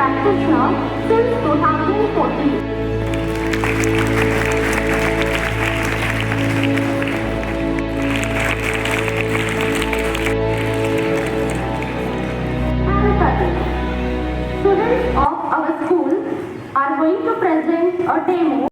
practitioner since 2014. Students of our school are going to present a demo.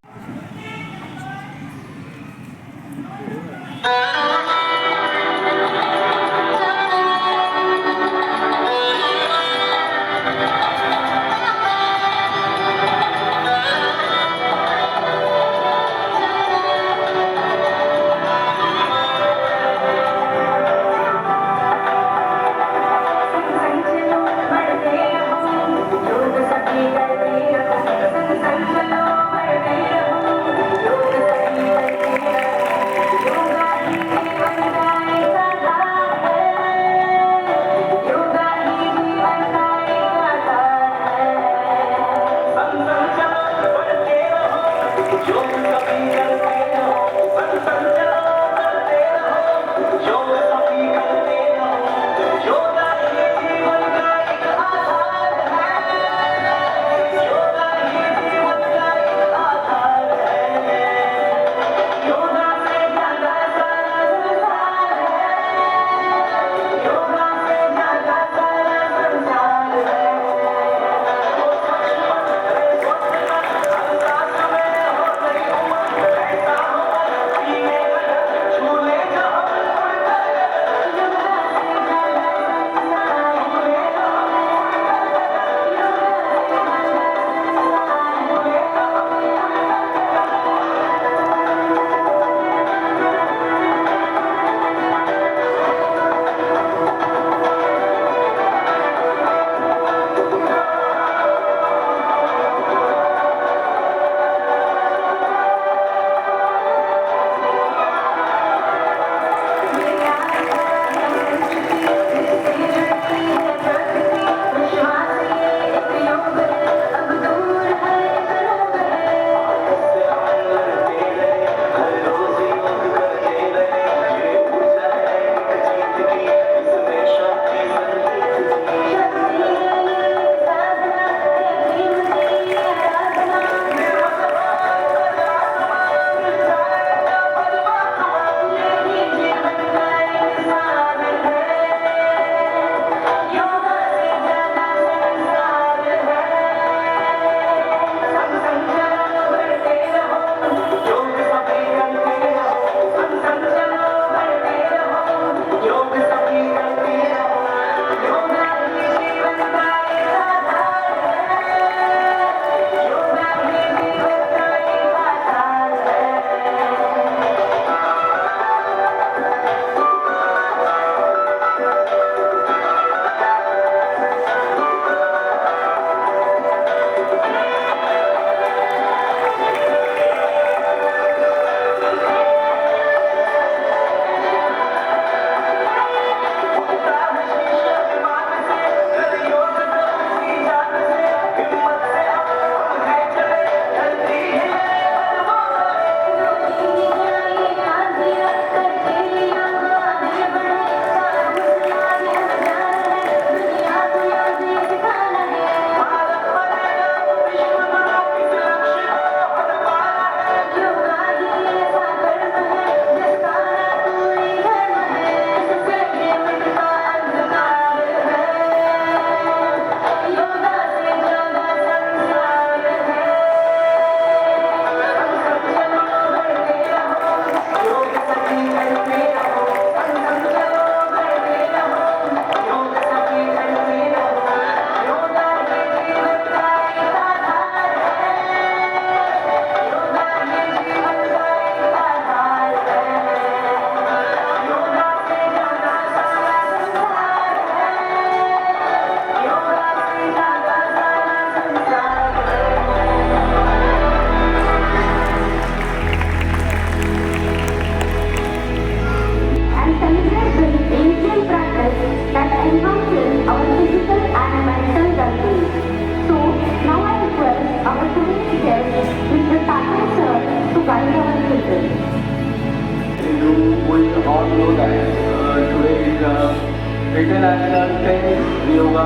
International 10th Yoga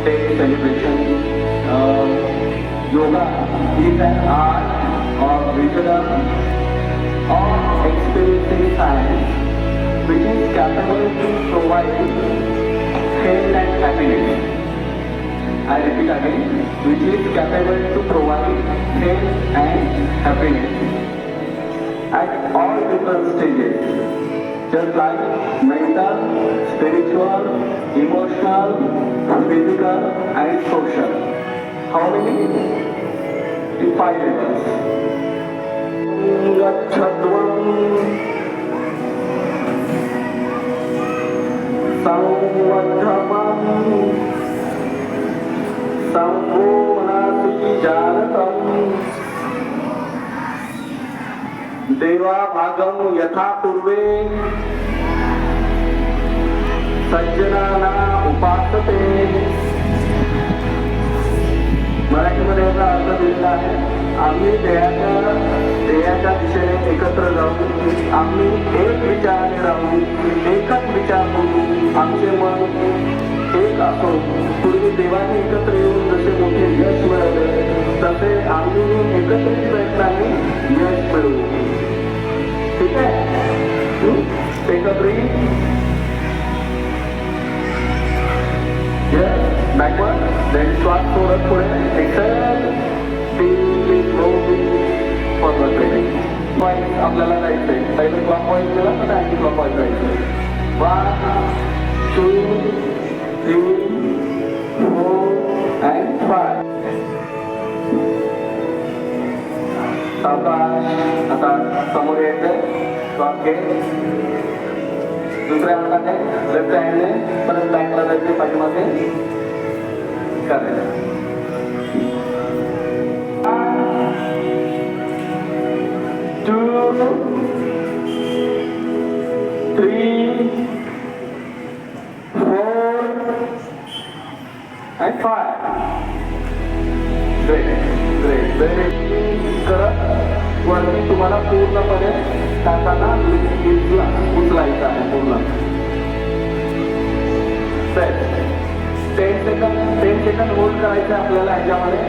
Day celebration. Yoga is an art of wisdom or experiencing science which is capable to provide health and happiness. I repeat again, which is capable to provide health and happiness at all different stages. Just like mental, spiritual, emotional, physical and social. How many? In 5 levels. Gacchadvam Samvadhamam Samvonasi Janatam देवा भागम यथा पूर्वे सज्जनाना उपासते. मराठीमध्ये याचा अर्थ दिलेला आहे. आम्ही देयाच्या दिशेने एकत्र जाऊ, आम्ही एक विचाराने राहू, एकच विचार करू, आमचे मन एक असो. पूर्वी देवाने एकत्र येऊन जसे मोठे यश मिळवले तसे आम्ही एकत्रित प्रयत्नाने यश मिळवू. ठीक आहे. एकत्रित बॅकवर्ड देन श्वास सोडत पुढे एक्सेल आपल्याला जायचंय. पहिले क्लॉकवाईज गेला तर अँटी क्लॉकवाईज जायचंय. 1 2 3 4 and 5. सावकाश आता समोर यायचंय. श्वास घे. दुसऱ्या हाताने लेफ्ट हँडने परत बॅकला जायचे, पाठीमागे करायचं. 2 3 4 and 5. Great. करत वरती तुम्हाला पूर्णपणे टाकांना उचलायचं आहे. पूर्ण 10 सेकंद होल्ड करायचं आहे आपल्याला. ह्याच्यामध्ये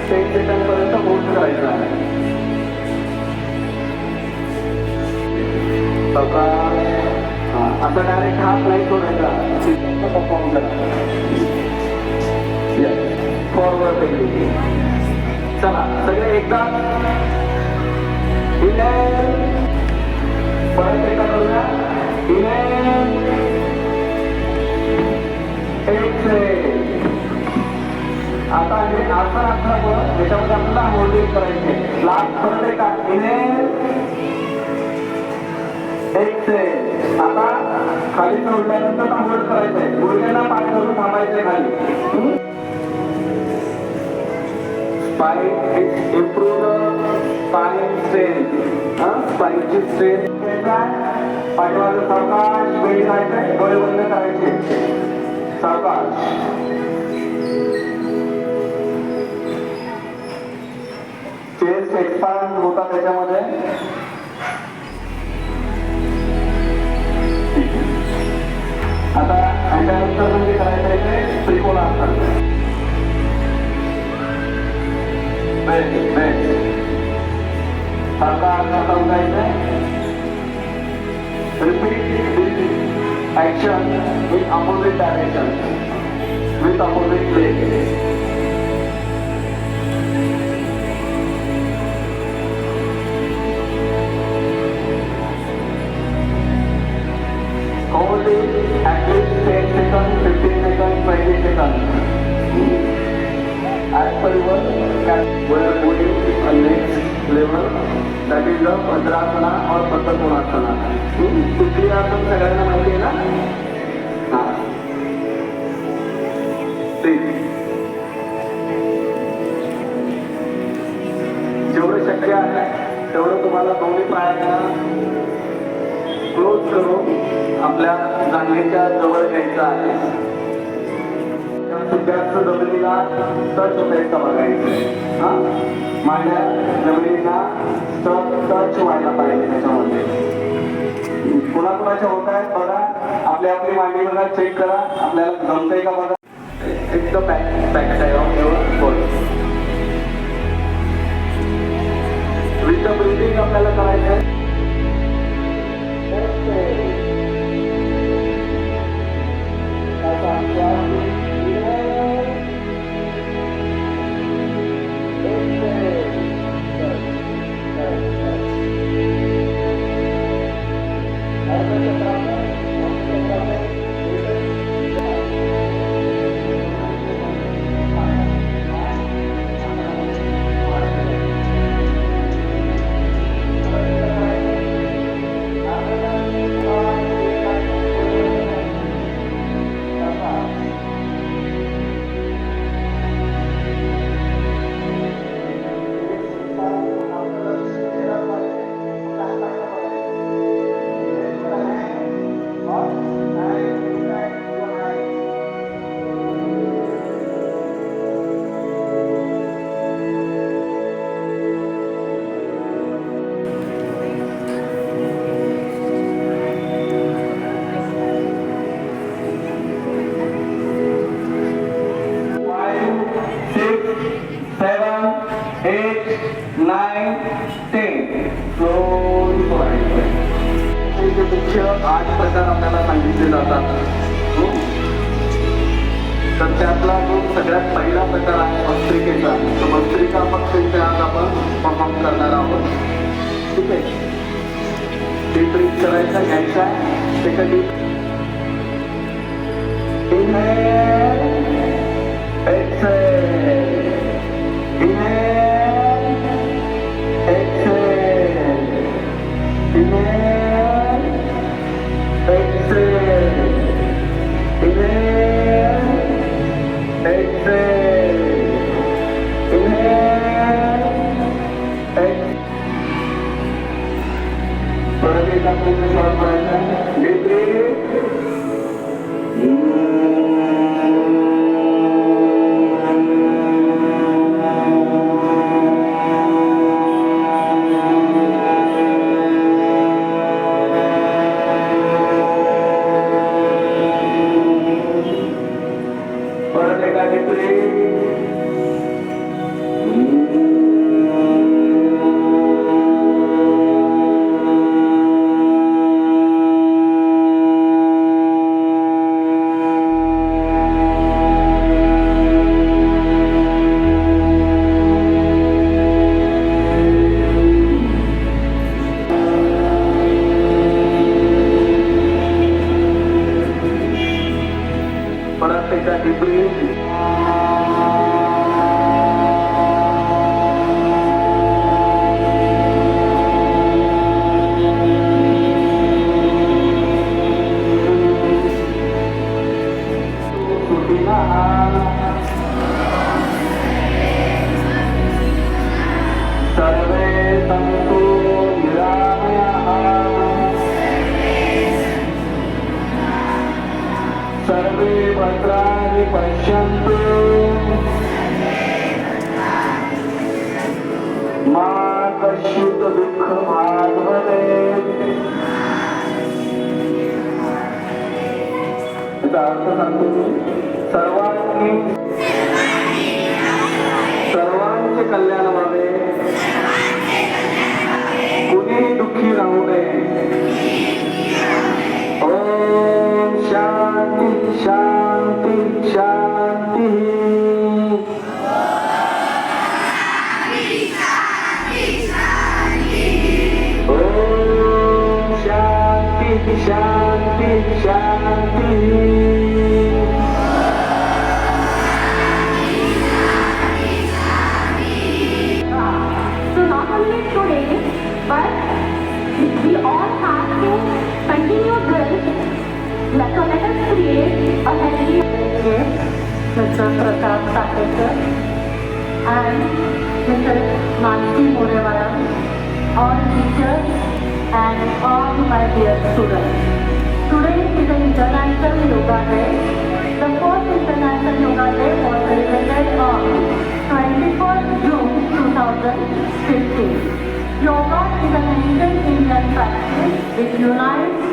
10 सेकंद पर्यंत होल्ड करायचं आहे. आता डायरेक्ट हात नाही सोडायचा. परफॉर्म करा. Forward pending. चला सगळे एकदा इनहेल. परत एकदा करूया. Inhale exhale. आता हे आसन असल्यामुळं त्याच्यामध्ये आपल्याला होल्डिंग करायचे. लास्ट परत एकदा इनहेल एक्सेल. आता खाली सोडल्यानंतर होल्ड करायचंय. गुडघ्याला पाय करून थांबायचंय खाली. Spine improve the spine strength. स्पाईनची स्ट्रेंथ. पाठीमागे सावकाश वेळी करायचंय. डोळे बंद करायचे. सावकाश. चेस्ट एक्सपांड होता त्याच्यामध्ये. आता ह्याच्यानंतर म्हणजे करायचं आहे trikonasana. Repeat this action in opposite direction with opposite leg. Hold it at least 10 seconds, 15 seconds, 20 seconds. As per your we are going on next level, that is the Bhadrasana or Pathakonasana. कुठली आसन सगळ्यांना माहिती आहे ना? हां. जेवढं शक्य आहे तेवढं तुम्हाला दोन्ही पायांना क्लोज करून आपल्या जांघेच्या जवळ घ्यायचं आहे. जास्त जमिनीला टच होता बघायचं. हा मांड्या जमिनीला टच व्हायला पाहिजे. त्याच्यामध्ये कुणाकुणाच्या होत आहेत बघा. आपली आपली मांडी बघा, चेक करा आपल्याला जमतंय का बघा. एकदम back side of your body. With the breathing आपल्याला करायचं आहे. मुख्य 8 प्रकार आपल्याला सांगितले जातात. तर त्यातला जो सगळ्यात पहिला प्रकार आहे भस्त्रिकेचा. तो भस्त्रिका पक्षीचा आज आपण परफॉर्म करणार आहोत. ठीक आहे, डीप ब्रीथ करायचा, घ्यायचा. ते कधी inhale, exhale, inhale, exhale, inhale, exhale, inhale, exhale, inhale, exhale. परत एकदा पूर्ण श्वास घ्यायचा. Deep breath. परत एकदा डीप ब्रीथ. सर्वे सन्तु निरामयाः. सर्वे भद्राणि पश्यन्तु मा कश्चित् दुःखभाग् भवेत्. याचा अर्थ सांगतो मी. सर्वांचे कल्याण व्हावे, कुणीही दुःखी राहू नये. ओम शांती शांती शांती. ओम शांती शांती शांती. So not only today, but we all have to continue this. So let us create a healthy Mr. Pratap Sakekar and Mr. Mansi Morewala, all teachers and all my dear students. Today is an International Yoga Day. The first International Yoga Day was celebrated on 21st June 2015. Yoga is an ancient Indian practice which unites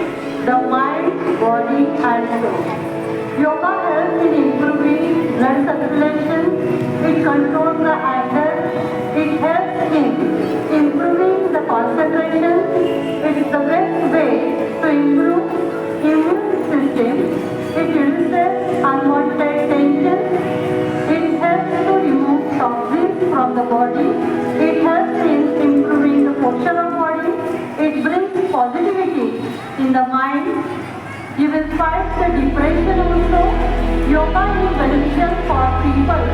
the mind, body milestone. Yoga helps in improving blood circulation, it controls the anger, it helps in improving the concentration, it is the best way to improve immune system, it reduces unwanted tension, it helps to remove toxins from the body, it helps in improving the posture of body, it brings positivity in the mind. You will fight the depression also. Yoga is beneficial for people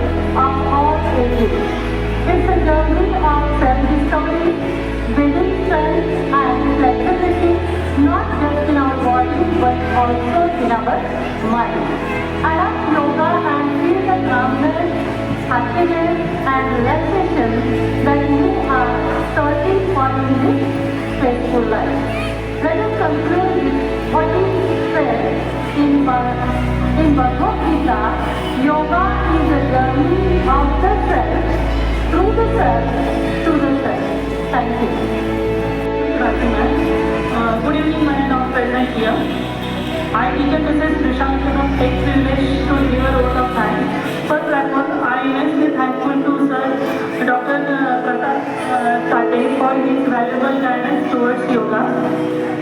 of all ages. It's a journey of self-discovery, building strength and flexibility, not just in our body but also in our mind. Adapt yoga and feel the calmness, happiness and relaxation that you are searching for in this stressful life. Let us conclude with what is said in Bhagavad Gita. Yoga is a journey of the self, through the self, to the self. Thank you. Good evening, my name is present here. I teacher Mrs. Krishankan takes privilege to deliver word of thanks. First of all, I am immensely thankful to Sir Dr. Pratap Tate for his valuable guidance towards yoga.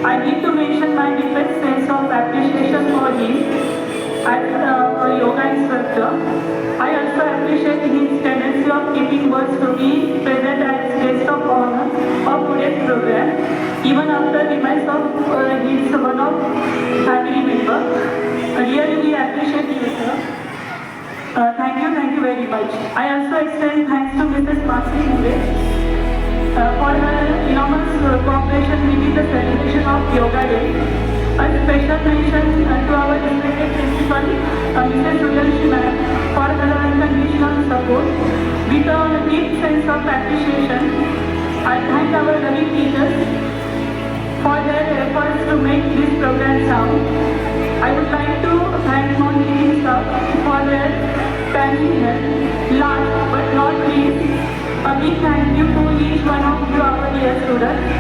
I need to mention my deepest sense of appreciation for him as a yoga instructor. I also appreciate his tendency of keeping words to be present as guest of honor of today's program, even after demise of his one of family member. Really, we appreciate you, sir. Thank you very much. I also extend thanks to Mrs. Masi Mure for her enormous cooperation within the celebration of Yoga Day. A special mention to our respected principal, Mrs. Sujalashi Ma'am, for her unconditional support. With a deep sense of appreciation, I thank our loving teachers for their efforts to make this program sound. I would like to thank non-teaching staff for their timely help. Last but not least, a big thank you to each one of you, our dear students.